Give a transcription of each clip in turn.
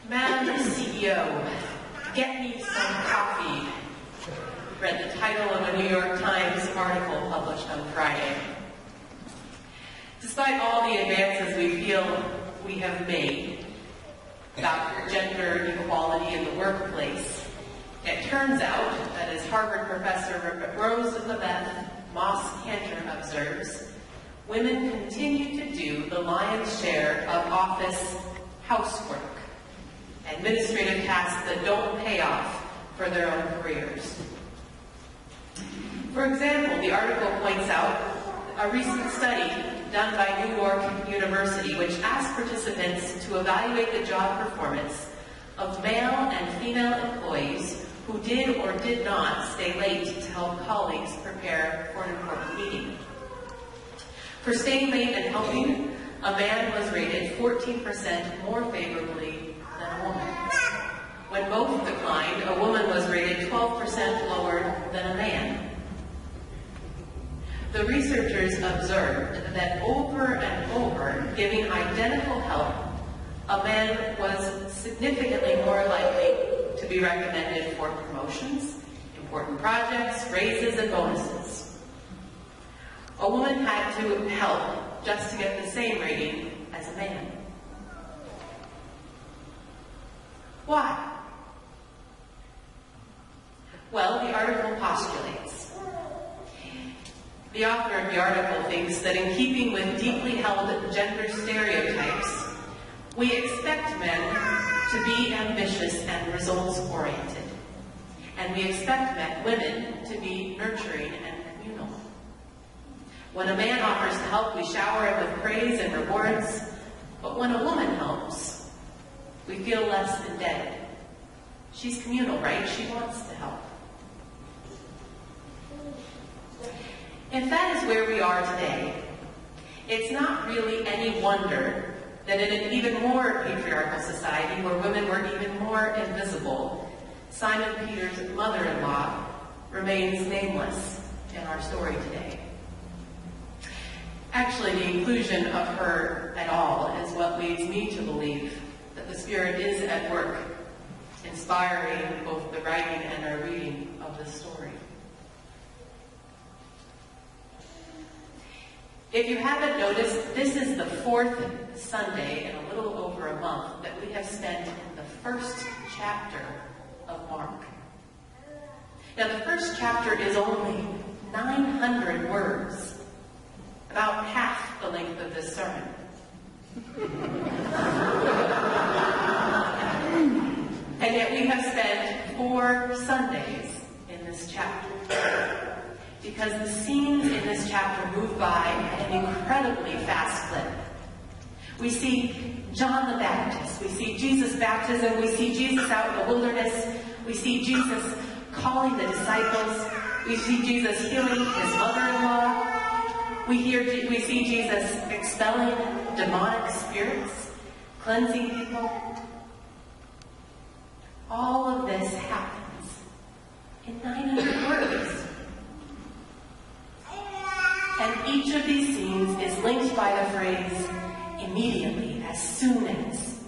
Madam CEO, get me some coffee, read the title of a New York Times article published on Friday. Despite all the advances we feel we have made about gender equality in the workplace, it turns out that, as Harvard professor Rose Elizabeth Moss-Cantor observes, women continue to do the lion's share of office housework, administrative tasks that don't pay off for their own careers. For example, the article points out a recent study done by New York University, which asked participants to evaluate the job performance of male and female employees who did or did not stay late to help colleagues prepare for an important meeting. For staying late and helping, a man was rated 14% more favorably than a woman. When both declined, a woman was rated 12% lower than a man. The researchers observed that over and over, giving identical help, a man was significantly more likely to be recommended for promotions, important projects, raises, and bonuses. A woman had to help just to get the same rating as a man. Why? Well, the article postulates. The author of the article thinks that in keeping with deeply held gender stereotypes, we expect men to be ambitious and results-oriented, and we expect women to be nurturing and communal. When a man offers to help, we shower him with praise and rewards, but when a woman helps, we feel less indebted. She's communal, right? She wants to help. If that is where we are today, it's not really any wonder that in an even more patriarchal society, where women were even more invisible, Simon Peter's mother-in-law remains nameless in our story today. Actually, the inclusion of her at all is what leads me to believe that the Spirit is at work, inspiring both the writing and our reading of this story. If you haven't noticed, this is the fourth Sunday in a little over a month that we have spent in the first chapter of Mark. Now, the first chapter is only 900 words, about half the length of this sermon. And yet we have spent 4 Sundays in this chapter, because the scenes in this chapter move by at an incredibly fast clip. We see John the Baptist, we see Jesus' baptism, we see Jesus out in the wilderness, we see Jesus calling the disciples, we see Jesus healing his mother-in-law, we see Jesus expelling demonic spirits, cleansing people. All of this happens in 900 words. And each of these scenes is linked by the phrase, immediately, as soon as.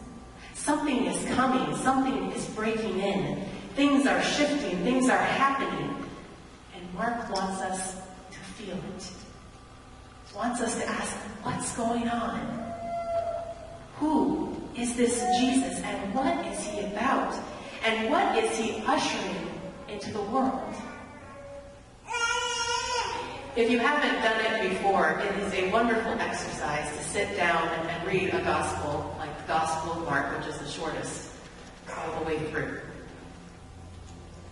Something is coming, something is breaking in, things are shifting, things are happening. And Mark wants us to feel it. He wants us to ask, what's going on? Who is this Jesus, and what is he about? And what is he ushering into the world? If you haven't done it before, it is a wonderful exercise to sit down and read a gospel like the Gospel of Mark, which is the shortest all the way through.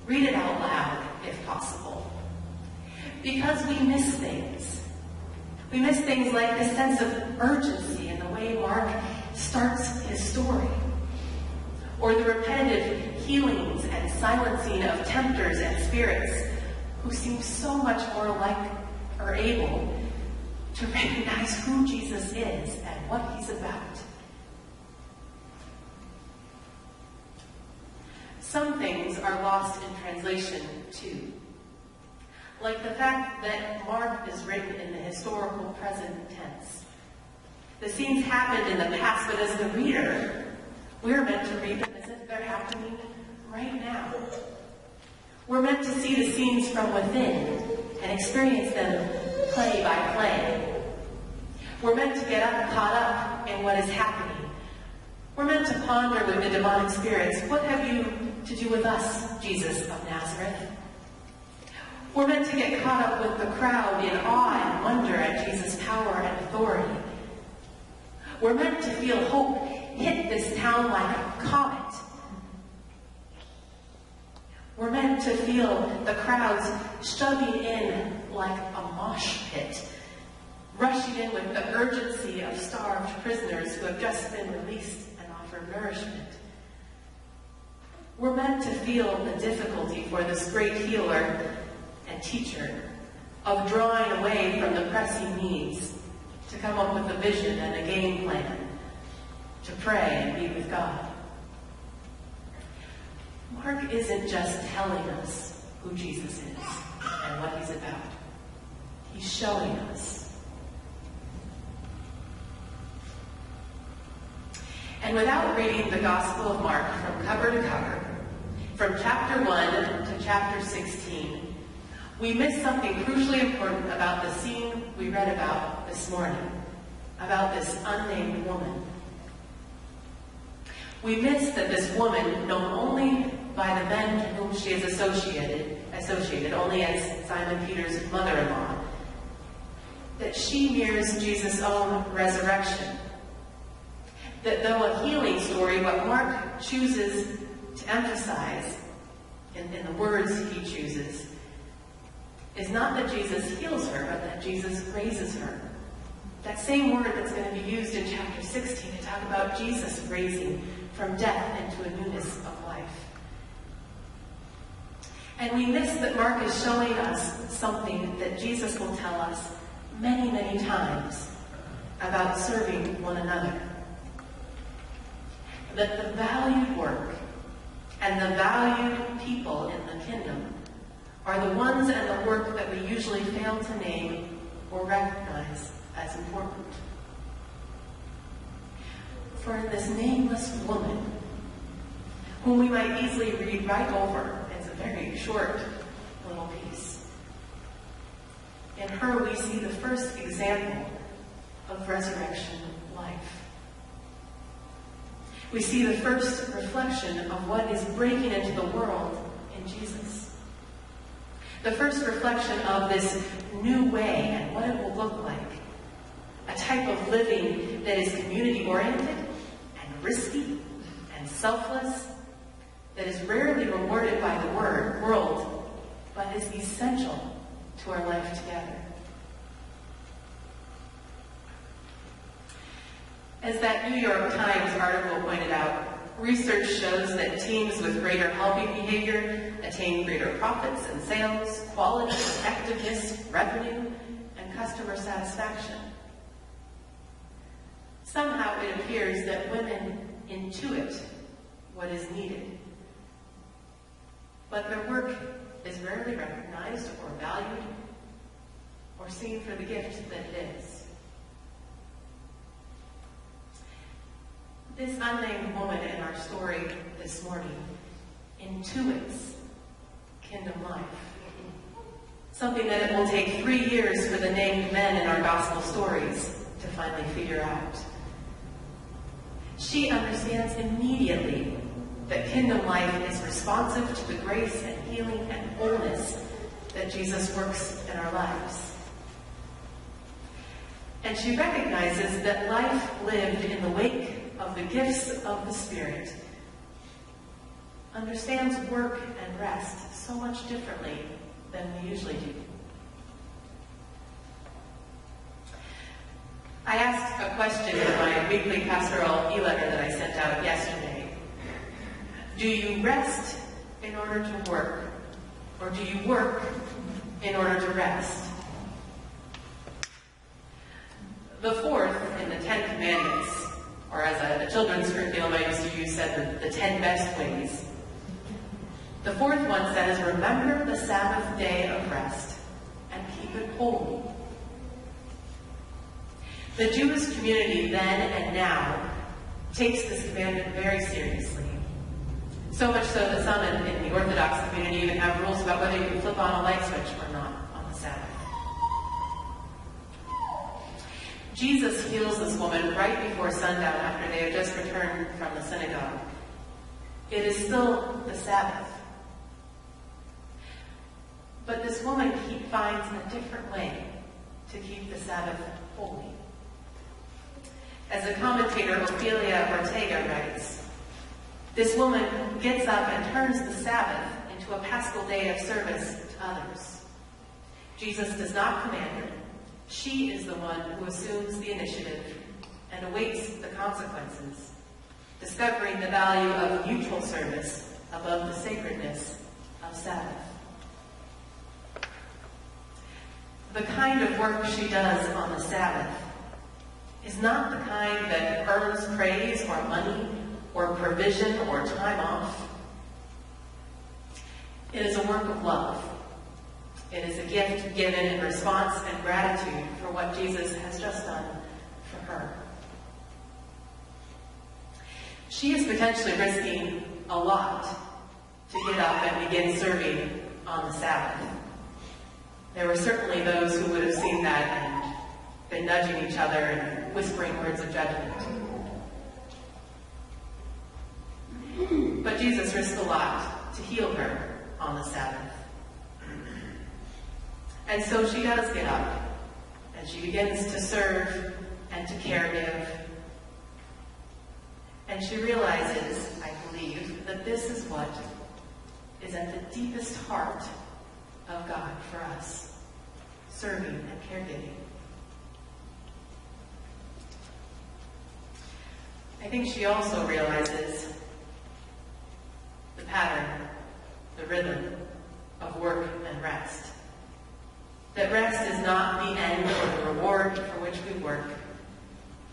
Read it out loud, if possible. Because we miss things. We miss things like the sense of urgency in the way Mark starts his story, or the repetitive healings and silencing of tempters and spirits who seem so much more like or able to recognize who Jesus is and what he's about. Some things are lost in translation too, like the fact that Mark is written in the historical present tense. The scenes happened in the past, but as the reader, we're meant to read them as happening right now. We're meant to see the scenes from within and experience them play by play. We're meant to get caught up in what is happening. We're meant to ponder with the demonic spirits, what have you to do with us, Jesus of Nazareth? We're meant to get caught up with the crowd in awe and wonder at Jesus' power and authority. We're meant to feel hope hit this town like a comet. We're meant to feel the crowds shoving in like a mosh pit, rushing in with the urgency of starved prisoners who have just been released and offered nourishment. We're meant to feel the difficulty for this great healer and teacher of drawing away from the pressing needs to come up with a vision and a game plan, to pray and be with God. Mark isn't just telling us who Jesus is and what he's about. He's showing us. And without reading the Gospel of Mark from cover to cover, from chapter 1 to chapter 16, we miss something crucially important about the scene we read about this morning, about this unnamed woman. We miss that this woman, known only by the men to whom she is associated only as Simon Peter's mother-in-law, that she mirrors Jesus' own resurrection. That though a healing story, what Mark chooses to emphasize in the words he chooses is not that Jesus heals her, but that Jesus raises her. That same word that's going to be used in chapter 16 to talk about Jesus raising from death into a newness of life. And we miss that Mark is showing us something that Jesus will tell us many, many times about serving one another. That the valued work and the valued people in the kingdom are the ones and the work that we usually fail to name or recognize as important. For in this nameless woman, whom we might easily read right over, it's a very short little piece. In her we see the first example of resurrection life. We see the first reflection of what is breaking into the world in Jesus. The first reflection of this new way and what it will look like. A type of living that is community-oriented and risky and selfless, that is rarely rewarded by the world, but is essential to our life together. As that New York Times article pointed out, research shows that teams with greater helping behavior attain greater profits and sales, quality, effectiveness, revenue, and customer satisfaction. Somehow it appears that women intuit what is needed, but their work is rarely recognized or valued or seen for the gift that it is. This unnamed woman in our story this morning intuits kingdom life. Something that it will take 3 years for the named men in our gospel stories to finally figure out. She understands immediately that kingdom life is responsive to the grace and healing and wholeness that Jesus works in our lives. And she recognizes that life lived in the wake of the gifts of the Spirit understands work and rest so much differently than we usually do. I asked a question in my weekly pastoral e-letter that I sent out yesterday. Do you rest in order to work, or do you work in order to rest? The fourth in the 10 Commandments, or as a children's curriculum I used to use, said the 10 best ways. The fourth one says, remember the Sabbath day of rest and keep it holy. The Jewish community then and now takes this commandment very seriously. So much so that some in the Orthodox community even have rules about whether you can flip on a light switch or not on the Sabbath. Jesus heals this woman right before sundown after they had just returned from the synagogue. It is still the Sabbath. But this woman finds a different way to keep the Sabbath holy. As the commentator Ophelia Ortega writes, this woman gets up and turns the Sabbath into a paschal day of service to others. Jesus does not command her. She is the one who assumes the initiative and awaits the consequences, discovering the value of mutual service above the sacredness of Sabbath. The kind of work she does on the Sabbath is not the kind that earns praise or money or provision or time off. It is a work of love. It is a gift given in response and gratitude for what Jesus has just done for her. She is potentially risking a lot to get up and begin serving on the Sabbath. There were certainly those who would have seen that and been nudging each other and whispering words of judgment. But Jesus risked a lot to heal her on the Sabbath. And so she does get up, and she begins to serve and to caregive. And she realizes, I believe, that this is what is at the deepest heart of God for us, serving and caregiving. I think she also realizes the pattern, the rhythm of work and rest. That rest is not the end or the reward for which we work,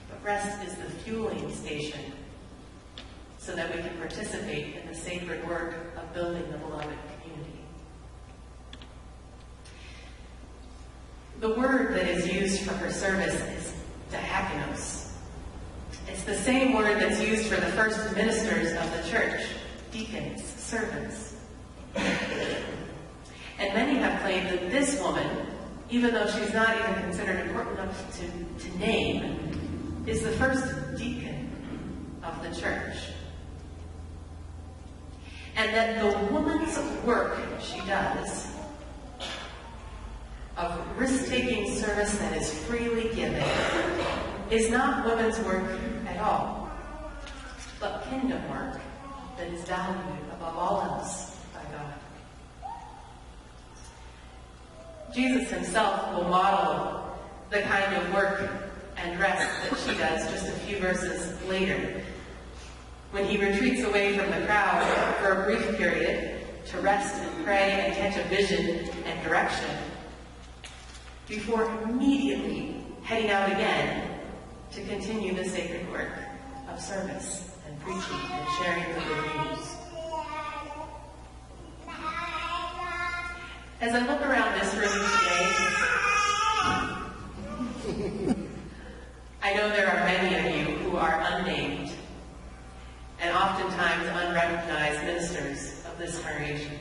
but rest is the fueling station so that we can participate in the sacred work of building the beloved community. The word that is used for her service is diakonos. It's the same word that's used for the first ministers of the church, deacons, servants. And many have claimed that this woman, even though she's not even considered important enough to name, is the first deacon of the church. And that the woman's work she does, of risk-taking service that is freely given, is not women's work at all, but kingdom work that is valued above all else by God. Jesus himself will model the kind of work and rest that she does just a few verses later, when he retreats away from the crowd for a brief period to rest and pray and catch a vision and direction, before immediately heading out again to continue the sacred work of service and preaching and sharing the good news. As I look around this room today, I know there are many of you who are unnamed and oftentimes unrecognized ministers of this congregation.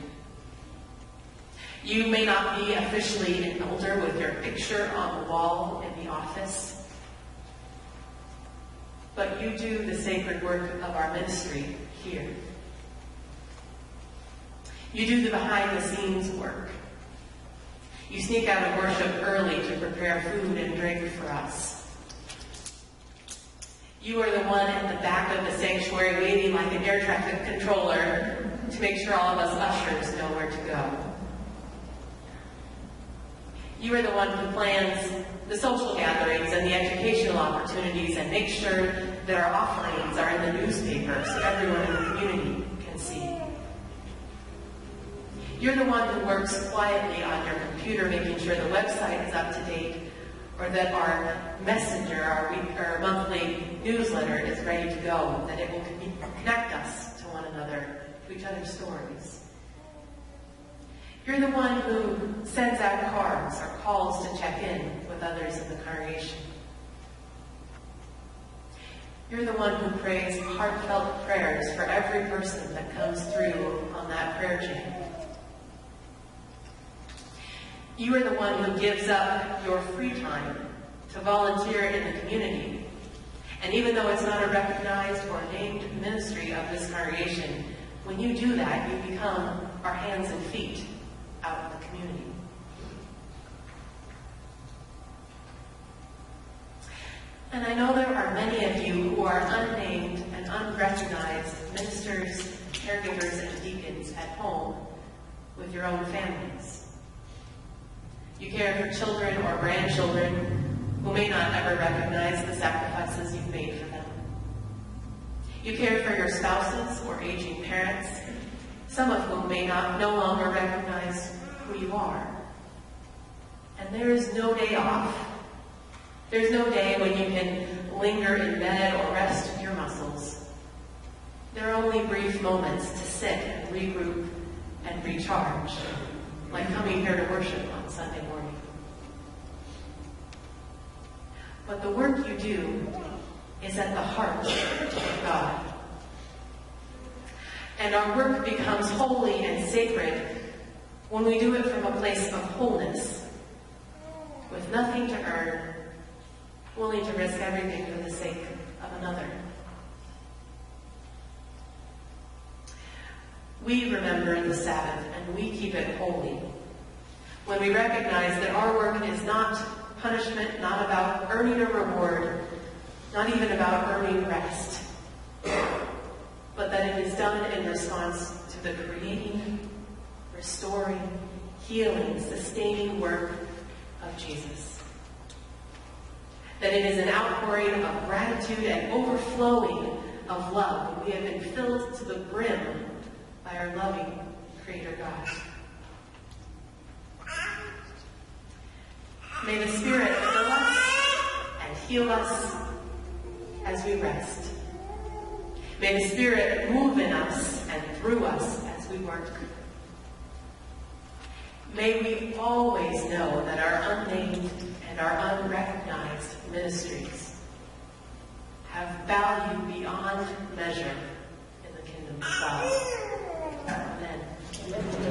You may not be officially an elder with your picture on the wall in the office, but you do the sacred work of our ministry here. You do the behind-the-scenes work. You sneak out of worship early to prepare food and drink for us. You are the one at the back of the sanctuary waiting like an air traffic controller to make sure all of us ushers know where to go. You are the one who plans the social gatherings and the educational opportunities and makes sure that our offerings are in the newspaper so everyone in the community can see. You're the one who works quietly on your computer making sure the website is up to date or that our messenger, our monthly newsletter is ready to go, that it will connect us to one another, to each other's stories. You're the one who sends out cards or calls to check in with others in the congregation. You're the one who prays heartfelt prayers for every person that comes through on that prayer chain. You are the one who gives up your free time to volunteer in the community. And even though it's not a recognized or named ministry of this congregation, when you do that, you become our hands and feet out in the community. And I know there are many of you who are unnamed and unrecognized ministers, caregivers, and deacons at home with your own families. You care for children or grandchildren who may not ever recognize the sacrifices you've made for them. You care for your spouses or aging parents, some of whom may no longer recognize who you are. And there is no day off. There's no day when you can linger in bed or rest your muscles. There are only brief moments to sit and regroup and recharge, like coming here to worship on Sunday morning. But the work you do is at the heart of God. And our work becomes holy and sacred when we do it from a place of wholeness, with nothing to earn, willing to risk everything for the sake of another. We remember the Sabbath and we keep it holy when we recognize that our work is not punishment, not about earning a reward, not even about earning rest, but that it is done in response to the creating, restoring, healing, sustaining work of Jesus. That it is an outpouring of gratitude and overflowing of love when we have been filled to the brim by our loving Creator God. May the Spirit fill us and heal us as we rest. May the Spirit move in us and through us as we work. May we always know that our unnamed and our unrecognized ministries have value beyond measure in the kingdom of God. Amen.